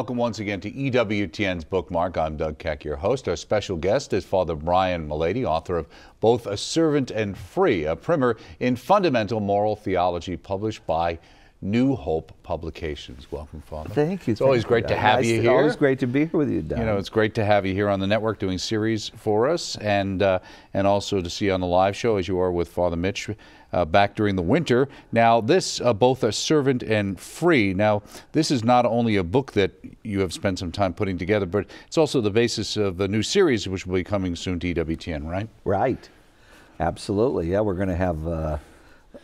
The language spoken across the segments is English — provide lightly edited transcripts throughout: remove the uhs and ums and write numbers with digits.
welcome once again to EWTN's Bookmark. I'm Doug Keck, your host. Our special guest is Father Brian Mullady, author of Both a Servant and Free, a primer in fundamental moral theology published by New Hope Publications. Welcome, Father. Thank you. It's always great to have you here. Always great to be here with you, Doug. You know, it's great to have you here on the network doing series for us, and also to see you on the live show as you are with Father Mitch back during the winter. Now, this Both a Servant and Free. Now, this is not only a book that you have spent some time putting together, but it's also the basis of a new series which will be coming soon to EWTN, right? Right. Absolutely. Yeah, we're going to have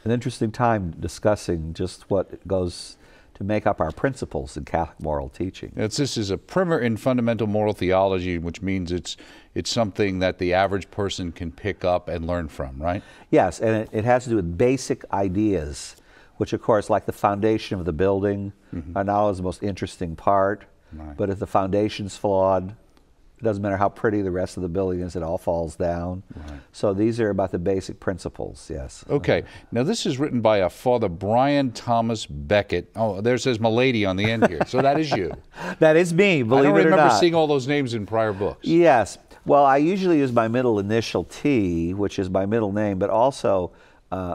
an interesting time discussing just what goes to make up our principles in Catholic moral teaching. This is a primer in fundamental moral theology, which means it's something that the average person can pick up and learn from, right? Yes, and it has to do with basic ideas, which of course, like the foundation of the building, are not always the most interesting part. Right. But if the foundation's flawed, it doesn't matter how pretty the rest of the building is, it all falls down. Right. So these are about the basic principles, yes. Okay. Now this is written by a Father Brian Thomas Beckett. Oh, there says Mullady on the end here. So that is you. That is me, believe it or not. I don't remember seeing all those names in prior books. Yes. Well, I usually use my middle initial T, which is my middle name, but also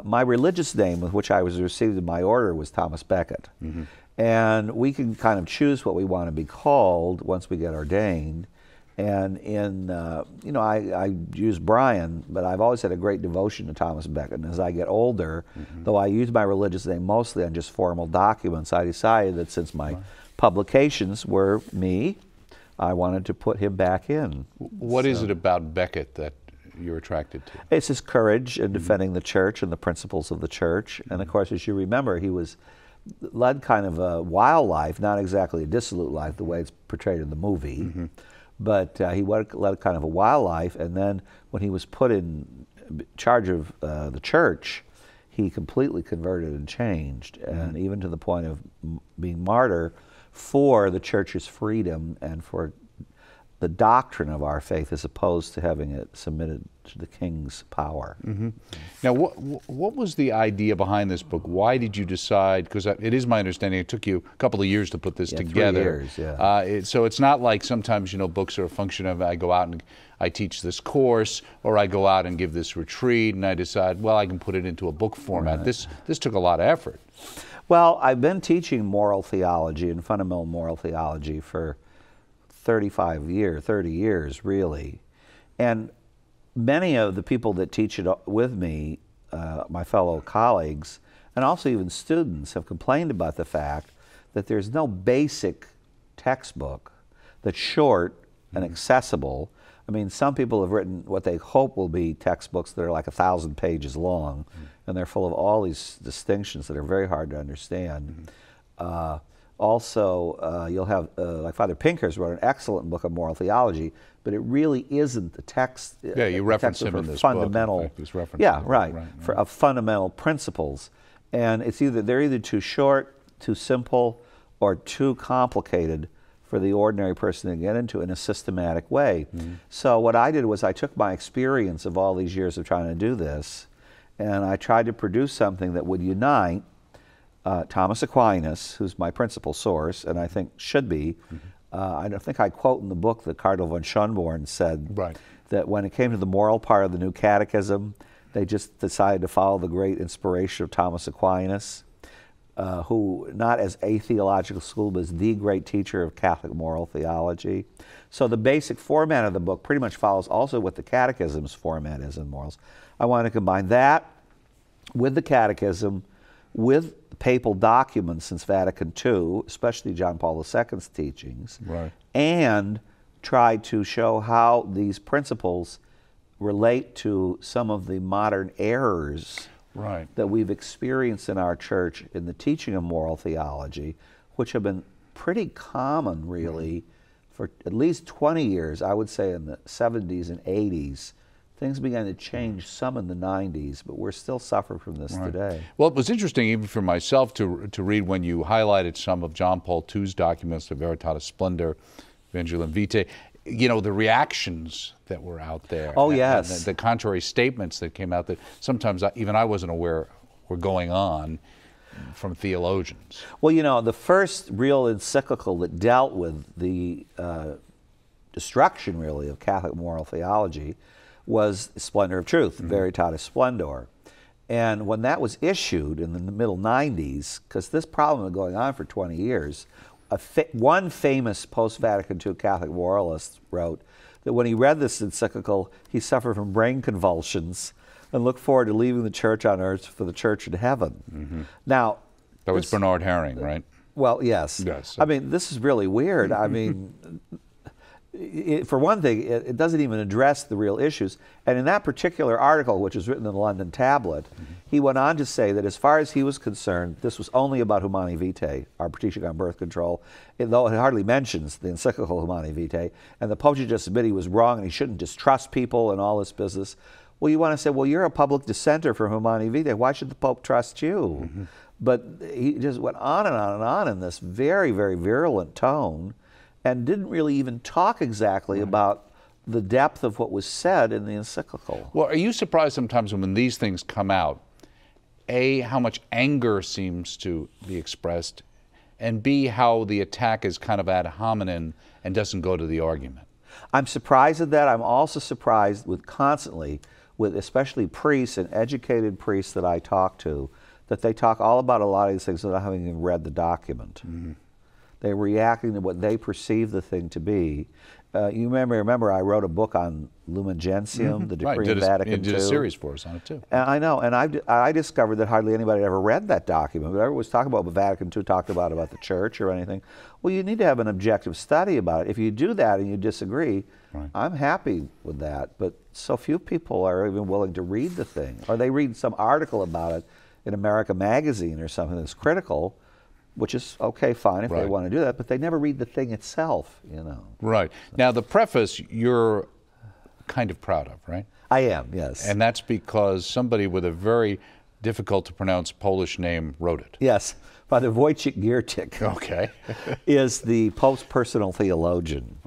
my religious name with which I was received in my order was Thomas Beckett. And we can kind of choose what we want to be called once we get ordained. And you know, I use Brian, but I've always had a great devotion to Thomas Beckett. And as I get older, though I use my religious name mostly on just formal documents, I decided that since my publications were me, I wanted to put him back in. What is it about Beckett that you're attracted to? It's his courage in defending the church and the principles of the church. And of course, as you remember, he led kind of a wild life, not exactly a dissolute life the way it's portrayed in the movie. But he led kind of a wild life, and then when he was put in charge of the church, he completely converted and changed, and even to the point of being martyr for the church's freedom and for the doctrine of our faith, as opposed to having it submitted to the king's power. Now, what was the idea behind this book? Why did you decide, because it is my understanding it took you a couple of years to put this together. 3 years, yeah. So it's not like sometimes, you know, books are a function of I go out and I teach this course, or I go out and give this retreat, and I decide, well, I can put it into a book format. Right. This took a lot of effort. Well, I've been teaching moral theology and fundamental moral theology for 30 years, really. And many of the people that teach it with me, my fellow colleagues, and also even students, have complained about the fact that there's no basic textbook that's short and accessible. I mean, some people have written what they hope will be textbooks that are like 1,000 pages long, and they're full of all these distinctions that are very hard to understand. Also, you'll have, like Father Pinker's wrote an excellent book of moral theology, but it really isn't the text. Yeah, you reference him in this fundamental, book. In fact, yeah, right, of fundamental principles. And it's they're either too short, too simple, or too complicated for the ordinary person to get into in a systematic way. So what I did was I took my experience of all these years of trying to do this, and I tried to produce something that would unite Thomas Aquinas, who's my principal source, and I think should be. I don't think I quote in the book that Cardinal von Schönborn said that when it came to the moral part of the New Catechism, they just decided to follow the great inspiration of Thomas Aquinas, who, not as a theological school, but as the great teacher of Catholic moral theology. So the basic format of the book pretty much follows also what the Catechism's format is in morals. I want to combine that with the Catechism, with papal documents since Vatican II, especially John Paul II's teachings, and try to show how these principles relate to some of the modern errors that we've experienced in our church in the teaching of moral theology, which have been pretty common, really, for at least 20 years. I would say in the 70s and 80s. Things began to change some in the 90s, but we're still suffering from this today. Well, it was interesting even for myself to read when you highlighted some of John Paul II's documents, the Veritatis Splendor, Evangelium Vitae, you know, the reactions that were out there. Oh, yes. And the contrary statements that came out that sometimes even I wasn't aware were going on. from theologians. Well, you know, the first real encyclical that dealt with the destruction, really, of Catholic moral theology was Splendor of Truth, Veritatis Splendor. And when that was issued in the middle 90s, because this problem had been going on for 20 years, one famous post-Vatican II Catholic moralist wrote that when he read this encyclical, he suffered from brain convulsions and looked forward to leaving the church on earth for the church in heaven. Now, that was Bernard Herring, right? Well, yes. Yes. I mean, this is really weird. I mean, for one thing, it doesn't even address the real issues. And in that particular article, which was written in the London Tablet, he went on to say that as far as he was concerned, this was only about Humani Vitae, our teaching on birth control, though it hardly mentions the encyclical Humani Vitae. And the Pope should just admit he was wrong and he shouldn't distrust people and all this business. Well, you want to say, well, you're a public dissenter from Humani Vitae. Why should the Pope trust you? But he just went on and on and on in this very, very virulent tone and didn't really even talk exactly about the depth of what was said in the encyclical. Well, are you surprised sometimes when these things come out, A, how much anger seems to be expressed, and B, how the attack is kind of ad hominem and doesn't go to the argument? I'm surprised at that. I'm also surprised constantly with especially priests and educated priests that I talk to, that they talk all about a lot of these things without having even read the document. They're reacting to what they perceive the thing to be. You remember I wrote a book on Lumen Gentium, the decree of Vatican II. You did a series for us on it too. And I know, and I discovered that hardly anybody had ever read that document. Whoever was talking about what Vatican II talked about the church or anything. Well, you need to have an objective study about it. If you do that and you disagree, I'm happy with that. But so few people are even willing to read the thing. Or they read some article about it in America Magazine or something that's critical, which is okay, fine if they want to do that, but they never read the thing itself, you know. Right. Now, the preface you're kind of proud of, right? I am, yes. And that's because somebody with a very difficult to pronounce Polish name wrote it. Yes. Father Wojciech Giertyk is the Pope's personal theologian.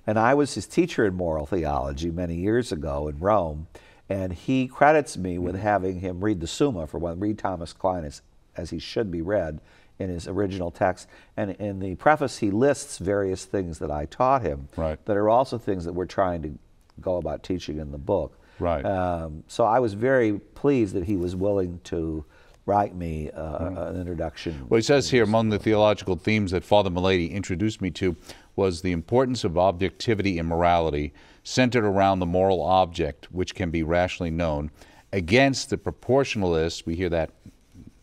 And I was his teacher in moral theology many years ago in Rome, and he credits me with having him read the Summa, for one, read Thomas Aquinas as he should be read in his original text. And in the preface, he lists various things that I taught him that are also things that we're trying to go about teaching in the book. So I was very pleased that he was willing to write me an introduction. Well, he says here, among the theological themes that Father Mullady introduced me to was the importance of objectivity in morality, centered around the moral object, which can be rationally known, against the proportionalist, we hear that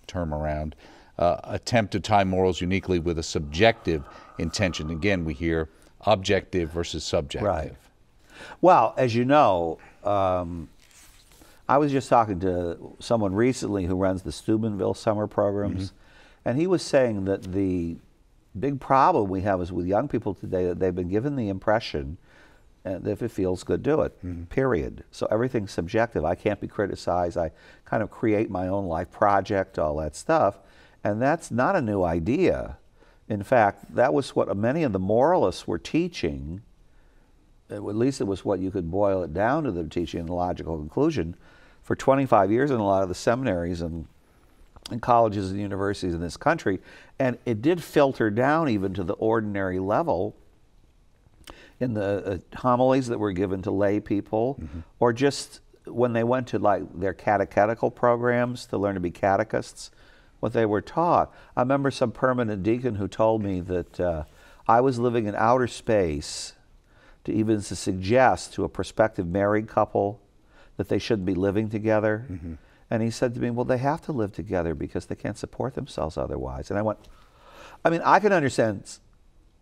term around, attempt to tie morals uniquely with a subjective intention. Again, we hear objective versus subjective. Well, as you know, I was just talking to someone recently who runs the Steubenville summer programs, and he was saying that the big problem we have is with young people today that they've been given the impression that if it feels good, do it, period. So everything's subjective. I can't be criticized. I kind of create my own life project, all that stuff. And that's not a new idea. In fact, that was what many of the moralists were teaching. At least it was what you could boil it down to, them teaching in the logical conclusion for 25 years in a lot of the seminaries and colleges and universities in this country. And it did filter down even to the ordinary level in the homilies that were given to lay people, or just when they went to like their catechetical programs to learn to be catechists, what they were taught. I remember some permanent deacon who told me that I was living in outer space to even suggest to a prospective married couple that they shouldn't be living together. And he said to me, well, they have to live together because they can't support themselves otherwise. And I went, I mean, I can understand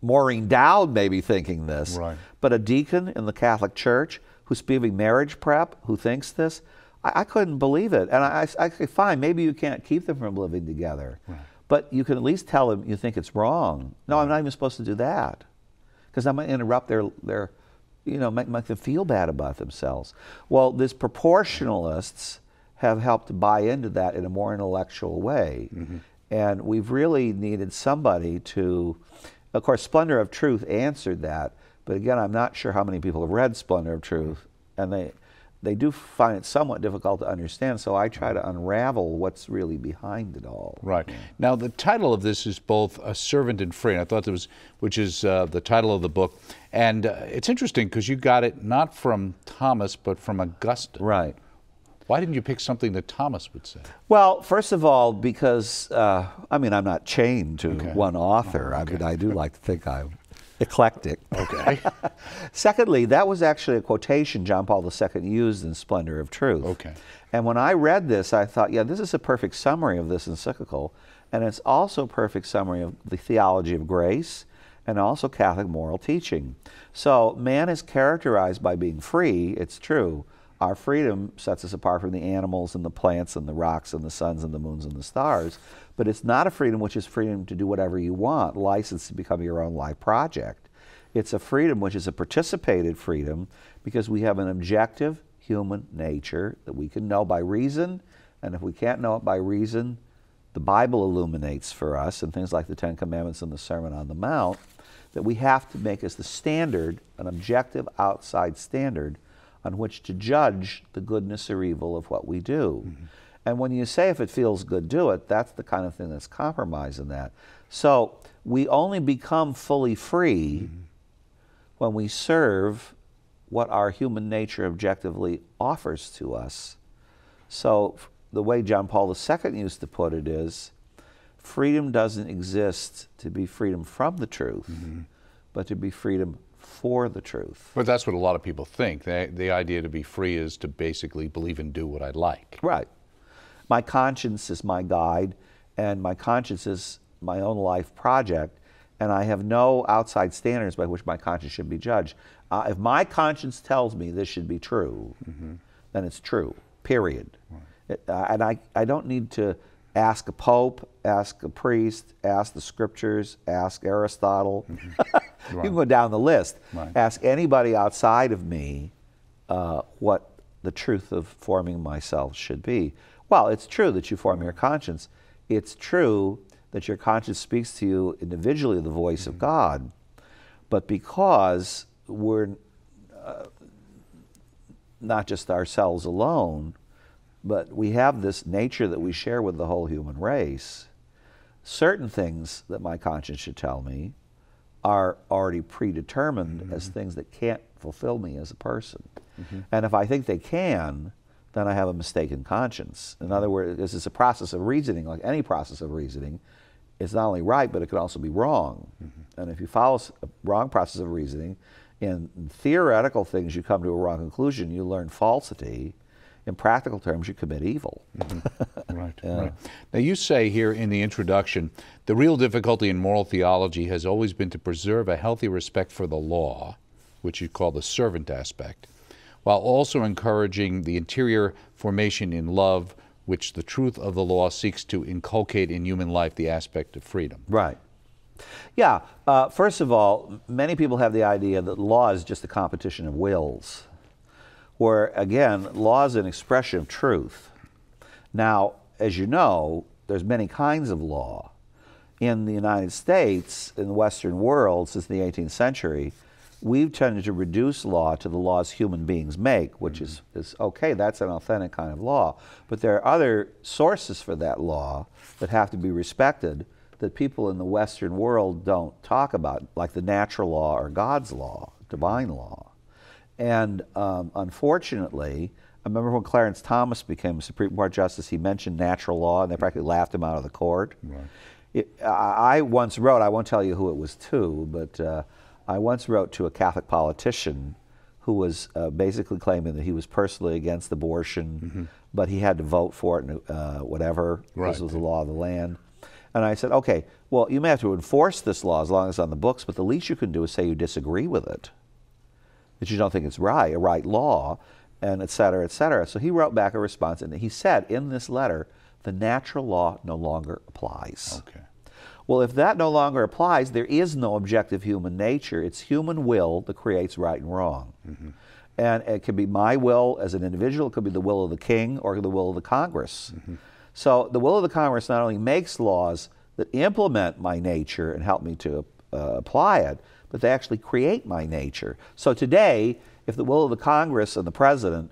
Maureen Dowd maybe thinking this, but a deacon in the Catholic Church who's giving marriage prep, who thinks this, I couldn't believe it. And I said, fine, maybe you can't keep them from living together, but you can at least tell them you think it's wrong. No, I'm not even supposed to do that because I might interrupt their you know, make them feel bad about themselves. Well, these proportionalists have helped to buy into that in a more intellectual way. And we've really needed somebody to, of course, Splendor of Truth answered that, but again, I'm not sure how many people have read Splendor of Truth, and they do find it somewhat difficult to understand, so I try to unravel what's really behind it all. Right. Now, the title of this is both A Servant and Free, and I thought that was, which is the title of the book. And it's interesting because you got it not from Thomas, but from Augustine. Right. Why didn't you pick something that Thomas would say? Well, first of all, because, I mean, I'm not chained to one author. I mean, I do like to think I'm eclectic. Okay. Secondly, that was actually a quotation John Paul II used in Splendor of Truth. Okay. And when I read this, I thought, yeah, this is a perfect summary of this encyclical, and it's also a perfect summary of the theology of grace and also Catholic moral teaching. So man is characterized by being free, it's true. Our freedom sets us apart from the animals and the plants and the rocks and the suns and the moons and the stars, but it's not a freedom which is freedom to do whatever you want, license to become your own life project. It's a freedom which is a participated freedom because we have an objective human nature that we can know by reason, and if we can't know it by reason, the Bible illuminates for us, and things like the Ten Commandments and the Sermon on the Mount, that we have to make as the standard, an objective outside standard, on which to judge the goodness or evil of what we do. Mm-hmm. And when you say if it feels good, do it, that's the kind of thing that's compromise in that. So we only become fully free when we serve what our human nature objectively offers to us. So the way John Paul II used to put it is, freedom doesn't exist to be freedom from the truth, but to be freedom for the truth. But that's what a lot of people think. The idea to be free is to basically believe and do what I like. Right. My conscience is my guide, and my conscience is my own life project, and I have no outside standards by which my conscience should be judged. If my conscience tells me this should be true, then it's true, period. Right. And I don't need to ask a pope, ask a priest, ask the scriptures, ask Aristotle. You can go down the list. Right. Ask anybody outside of me what the truth of forming myself should be. Well, it's true that you form your conscience. It's true that your conscience speaks to you individually, the voice of God. But because we're not just ourselves alone, but we have this nature that we share with the whole human race, certain things that my conscience should tell me are already predetermined as things that can't fulfill me as a person. And if I think they can, then I have a mistaken conscience. In other words, this is a process of reasoning, like any process of reasoning. It's not only right, but it can also be wrong. And if you follow a wrong process of reasoning, in theoretical things you come to a wrong conclusion, you learn falsity. In practical terms, you commit evil. Right, right. Now, you say here in the introduction, the real difficulty in moral theology has always been to preserve a healthy respect for the law, which you call the servant aspect, while also encouraging the interior formation in love, which the truth of the law seeks to inculcate in human life, the aspect of freedom. Right. Yeah. First of all, many people have the idea that law is just a competition of wills, where, again, law is an expression of truth. Now, as you know, there's many kinds of law. In the United States, in the Western world, since the 18th century, we've tended to reduce law to the laws human beings make, which is okay, that's an authentic kind of law. But there are other sources for that law that have to be respected that people in the Western world don't talk about, like the natural law or God's law, divine law. And unfortunately, I remember when Clarence Thomas became a Supreme Court Justice, he mentioned natural law, and they practically laughed him out of the court. Right. I once wrote, I won't tell you who it was to, but I once wrote to a Catholic politician who was basically claiming that he was personally against abortion, but he had to vote for it, and whatever, this was the law of the land. And I said, okay, well, you may have to enforce this law as long as it's on the books, but the least you can do is say you disagree with it, that you don't think it's right, a right law, and et cetera, et cetera. So he wrote back a response, and he said in this letter, the natural law no longer applies. Okay. Well, if that no longer applies, there is no objective human nature. It's human will that creates right and wrong. And it can be my will as an individual, it could be the will of the king or the will of the Congress. So the will of the Congress not only makes laws that implement my nature and help me to apply it, but they actually create my nature. So today, if the will of the Congress and the President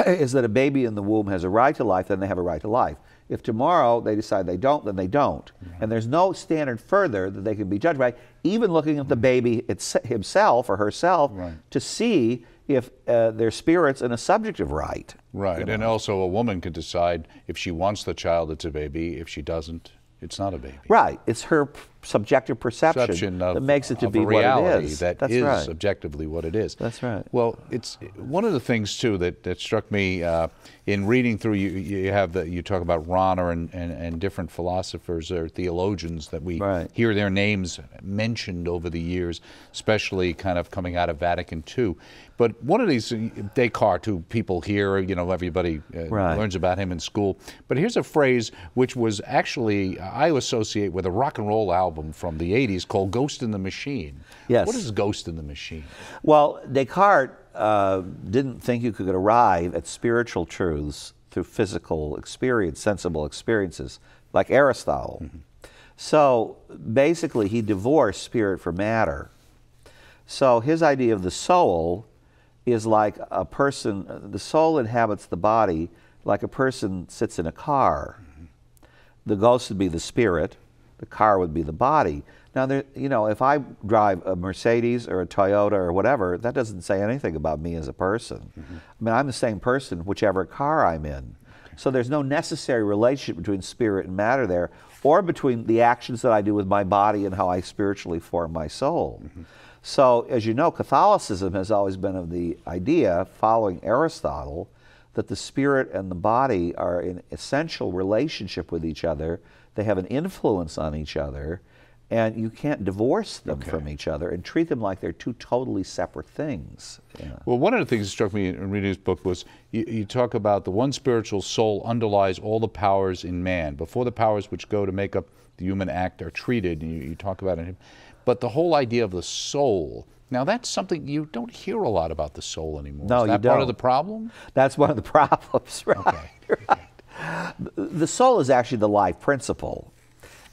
is that a baby in the womb has a right to life, then they have a right to life. If tomorrow they decide they don't, then they don't. And there's no standard further that they can be judged by, even looking at the baby himself or herself to see if their spirit's in a subjective right. Right, You know? and also a woman can decide if she wants the child, it's a baby. If she doesn't, it's not a baby. Right. It's her subjective perception that makes it to be what it is. That's objectively what it is. That's right. Well, it's one of the things too that struck me in reading through. You talk about Rahner and different philosophers or theologians that we hear their names mentioned over the years, especially kind of coming out of Vatican II. But one of these, Descartes, who people hear, everybody learns about him in school. But here's a phrase which was actually, I associate with a rock and roll album from the 80s called Ghost in the Machine. Yes. What is Ghost in the Machine? Well, Descartes didn't think you could arrive at spiritual truths through physical experience, sensible experiences, like Aristotle. So basically, he divorced spirit from matter. So his idea of the soul is like a person, the soul inhabits the body like a person sits in a car. The ghost would be the spirit, the car would be the body. Now, if I drive a Mercedes or a Toyota or whatever, that doesn't say anything about me as a person. I mean, I'm the same person whichever car I'm in. So there's no necessary relationship between spirit and matter there, or between the actions that I do with my body and how I spiritually form my soul. So, as you know, Catholicism has always been of the idea, following Aristotle, that the spirit and the body are in essential relationship with each other. They have an influence on each other, and you can't divorce them from each other and treat them like they're two totally separate things. Well, one of the things that struck me in reading this book was you talk about the one spiritual soul underlies all the powers in man. Before the powers which go to make up the human act are treated, and you talk about it. But the whole idea of the soul, now that's something you don't hear a lot about the soul anymore. No, Is that part of the problem? That's one of the problems, right? Okay. Right. The soul is actually the life principle.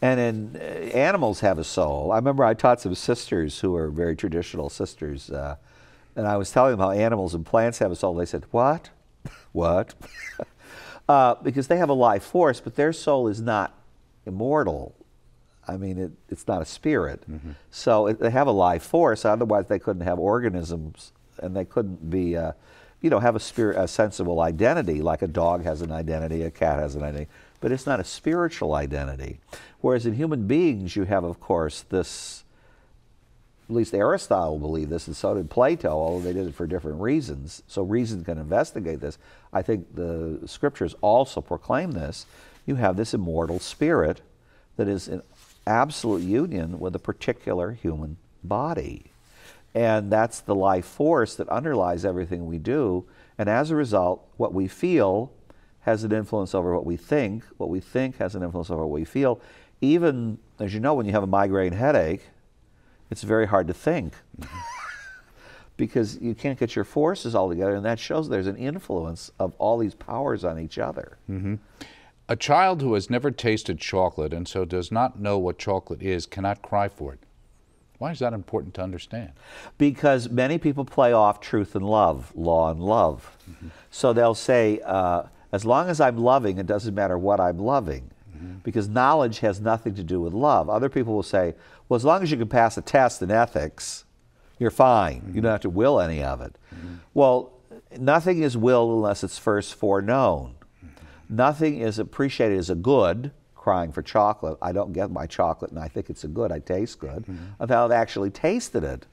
And animals have a soul. I remember I taught some sisters who are very traditional sisters, and I was telling them how animals and plants have a soul. They said, what? What? Because they have a life force, but their soul is not immortal. I mean, it's not a spirit. So they have a life force. Otherwise, they couldn't have organisms, and they couldn't be, have a sensible identity, like a dog has an identity, a cat has an identity. But it's not a spiritual identity. Whereas in human beings, you have, of course, this, at least Aristotle believed this, and so did Plato, although they did it for different reasons. So reason can investigate this. I think the scriptures also proclaim this. You have this immortal spirit that is in absolute union with a particular human body. And that's the life force that underlies everything we do. And as a result, what we feel has an influence over what we think has an influence over what we feel. Even, as you know, when you have a migraine headache, it's very hard to think because you can't get your forces all together, and that shows there's an influence of all these powers on each other. A child who has never tasted chocolate and so does not know what chocolate is cannot cry for it. Why is that important to understand? Because many people play off truth and love, law and love. So they'll say, as long as I'm loving, it doesn't matter what I'm loving, because knowledge has nothing to do with love. Other people will say, well, as long as you can pass a test in ethics, you're fine. You don't have to will any of it. Well, nothing is willed unless it's first foreknown. Nothing is appreciated as a good, crying for chocolate. I don't get my chocolate and I think it's a good, I taste good, without I've actually tasted it,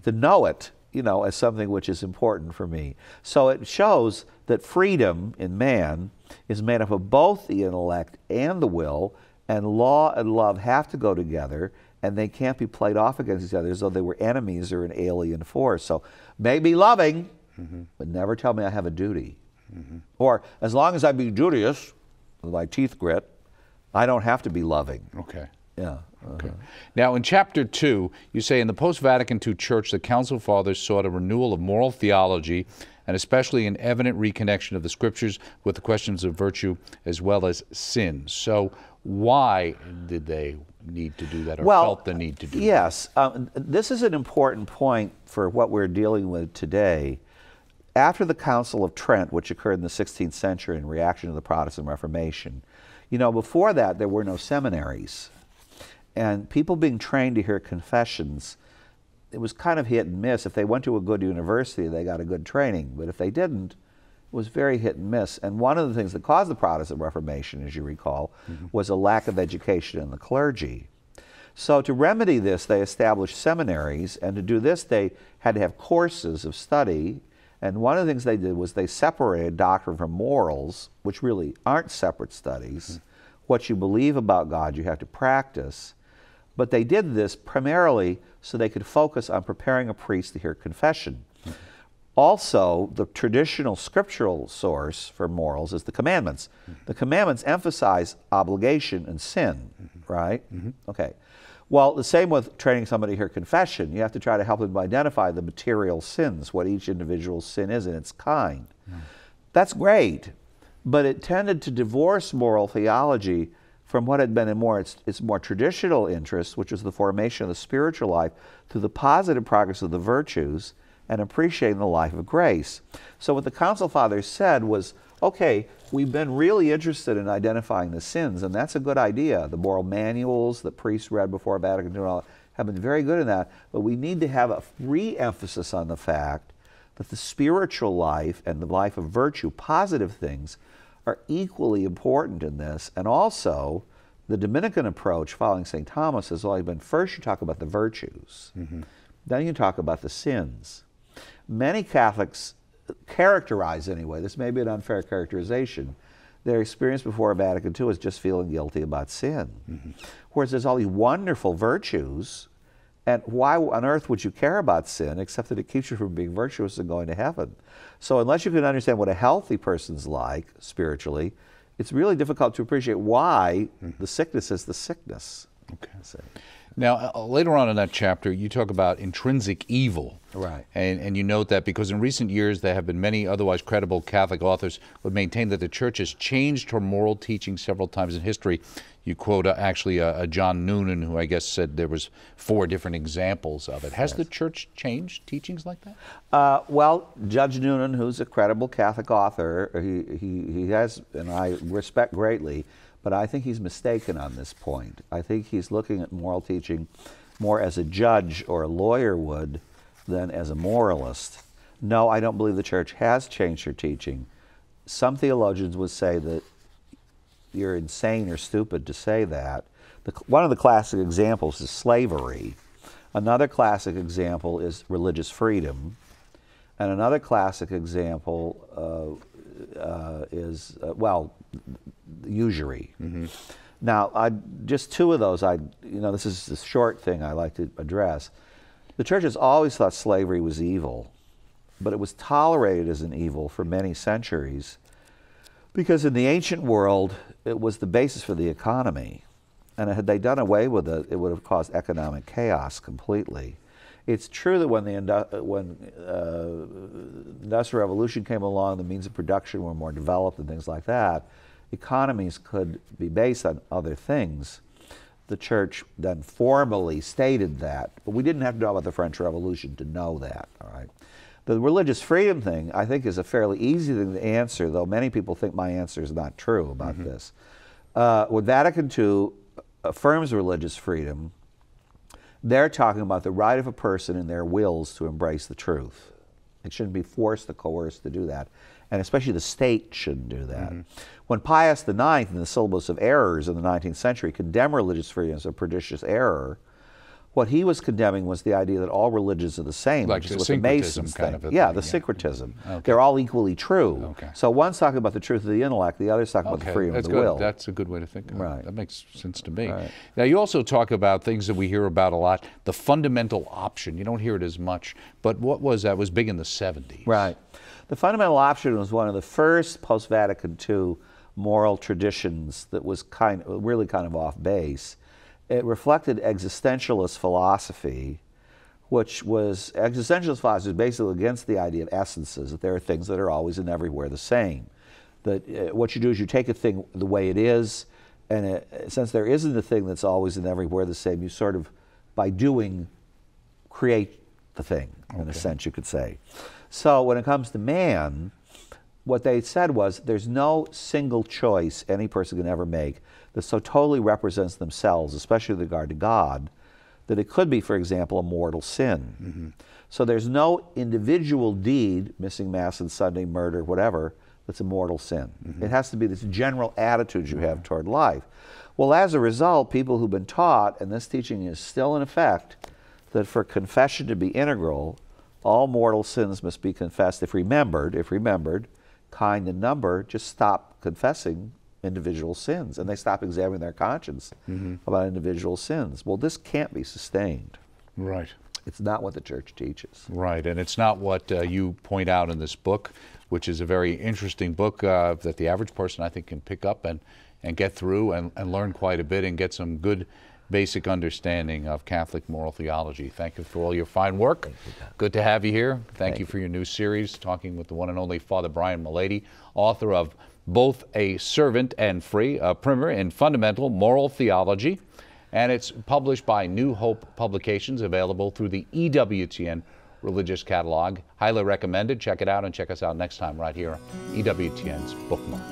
to know it, as something which is important for me. So it shows that freedom in man is made up of both the intellect and the will, and law and love have to go together, and they can't be played off against each other as though they were enemies or an alien force. So may be loving, but never tell me I have a duty. Or as long as I be duteous, with my teeth grit, I don't have to be loving. Okay. Yeah. Okay. Now, in Chapter 2, you say, in the post-Vatican II Church, the Council Fathers sought a renewal of moral theology, and especially an evident reconnection of the Scriptures with the questions of virtue as well as sin. So why did they need to do that, or felt the need to do that? Yes. This is an important point for what we're dealing with today. after the Council of Trent, which occurred in the 16th century in reaction to the Protestant Reformation, before that there were no seminaries. And people being trained to hear confessions, it was kind of hit and miss. If they went to a good university, they got a good training. But if they didn't, it was very hit and miss. And one of the things that caused the Protestant Reformation, as you recall, was a lack of education in the clergy. So to remedy this, they established seminaries, and to do this, they had to have courses of study. And one of the things they did was they separated doctrine from morals, which really aren't separate studies. What you believe about God, you have to practice. But they did this primarily so they could focus on preparing a priest to hear confession. Also, the traditional scriptural source for morals is the commandments. The commandments emphasize obligation and sin, right? Okay. Well, the same with training somebody to hear confession. You have to try to help them identify the material sins, what each individual's sin is in its kind. That's great, but it tended to divorce moral theology from what had been its more traditional interest, which was the formation of the spiritual life through the positive progress of the virtues and appreciating the life of grace. So what the Council Fathers said was, okay, we've been really interested in identifying the sins, and that's a good idea. The moral manuals that priests read before Vatican II and all have been very good in that, but we need to have a re-emphasis on the fact that the spiritual life and the life of virtue, positive things, are equally important in this. And also, the Dominican approach following St. Thomas has always been, first you talk about the virtues, then you talk about the sins. Many Catholics characterize, anyway, this may be an unfair characterization, their experience before Vatican II is just feeling guilty about sin. Whereas there's all these wonderful virtues, and why on earth would you care about sin except that it keeps you from being virtuous and going to heaven? So unless you can understand what a healthy person's like spiritually, it's really difficult to appreciate why the sickness is the sickness. Okay. Now, later on in that chapter, you talk about intrinsic evil. Right. And you note that because in recent years there have been many otherwise credible Catholic authors who maintain that the Church has changed her moral teaching several times in history. You quote actually John Noonan, who I guess said there was 4 different examples of it. Has the Church changed teachings like that? Well, Judge Noonan, who's a credible Catholic author, he has, and I respect greatly, but I think he's mistaken on this point. I think he's looking at moral teaching more as a judge or a lawyer would than as a moralist. No, I don't believe the Church has changed her teaching. Some theologians would say that you're insane or stupid to say that. One of the classic examples is slavery. Another classic example is religious freedom. And another classic example is, usury. Now, just 2 of those, this is a short thing I like to address. The Church has always thought slavery was evil, but it was tolerated as an evil for many centuries because in the ancient world, it was the basis for the economy. And had they done away with it, it would have caused economic chaos completely. It's true that when the Industrial Revolution came along, the means of production were more developed and things like that. Economies could be based on other things. The Church then formally stated that, but we didn't have to know about the French Revolution to know that, all right? The religious freedom thing, I think, is a fairly easy thing to answer, though many people think my answer is not true about this. When Vatican II affirms religious freedom, they're talking about the right of a person in their wills to embrace the truth. It shouldn't be forced or coerced to do that. And especially the state shouldn't do that. When Pius IX, in the Syllabus of Errors in the 19th century, condemned religious freedom as a pernicious error, what he was condemning was the idea that all religions are the same, like which is what the Masons kind think. of Yeah, thing, the syncretism. Okay. They're all equally true. Okay. So one's talking about the truth of the intellect, the other's talking about the freedom of the good. will. That's a good way to think of it. Right. That makes sense to me. Right. Now, you also talk about things that we hear about a lot, the fundamental option. You don't hear it as much, but what was that? It was big in the 70s. Right. The fundamental option was one of the first post-Vatican II moral traditions that was really kind of off base. It reflected existentialist philosophy, which was, existentialist philosophy is basically against the idea of essences, that there are things that are always and everywhere the same. That what you do is you take a thing the way it is, and since there isn't a thing that's always and everywhere the same, you sort of, by doing, create the thing, in a sense you could say. So when it comes to man, what they said was there's no single choice any person can ever make that so totally represents themselves, especially with regard to God, that it could be, for example, a mortal sin. So there's no individual deed, missing Mass on Sunday, murder, whatever, that's a mortal sin. It has to be this general attitude you have toward life. Well, as a result, people who've been taught, and this teaching is still in effect, that for confession to be integral, all mortal sins must be confessed if remembered, kind and number, just stop confessing individual sins, and they stop examining their conscience about individual sins. Well, this can't be sustained. Right. It's not what the Church teaches. Right, and it's not what you point out in this book, which is a very interesting book that the average person, I think, can pick up and get through and learn quite a bit and get some good basic understanding of Catholic moral theology. Thank you for all your fine work. Thank you, Don. Good to have you here. Thank you for your new series, talking with the one and only Father Brian Mullady, author of Both a Servant and Free, a primer in fundamental moral theology. And it's published by New Hope Publications, available through the EWTN Religious Catalog. Highly recommended. Check it out, and check us out next time right here on EWTN's Bookmark.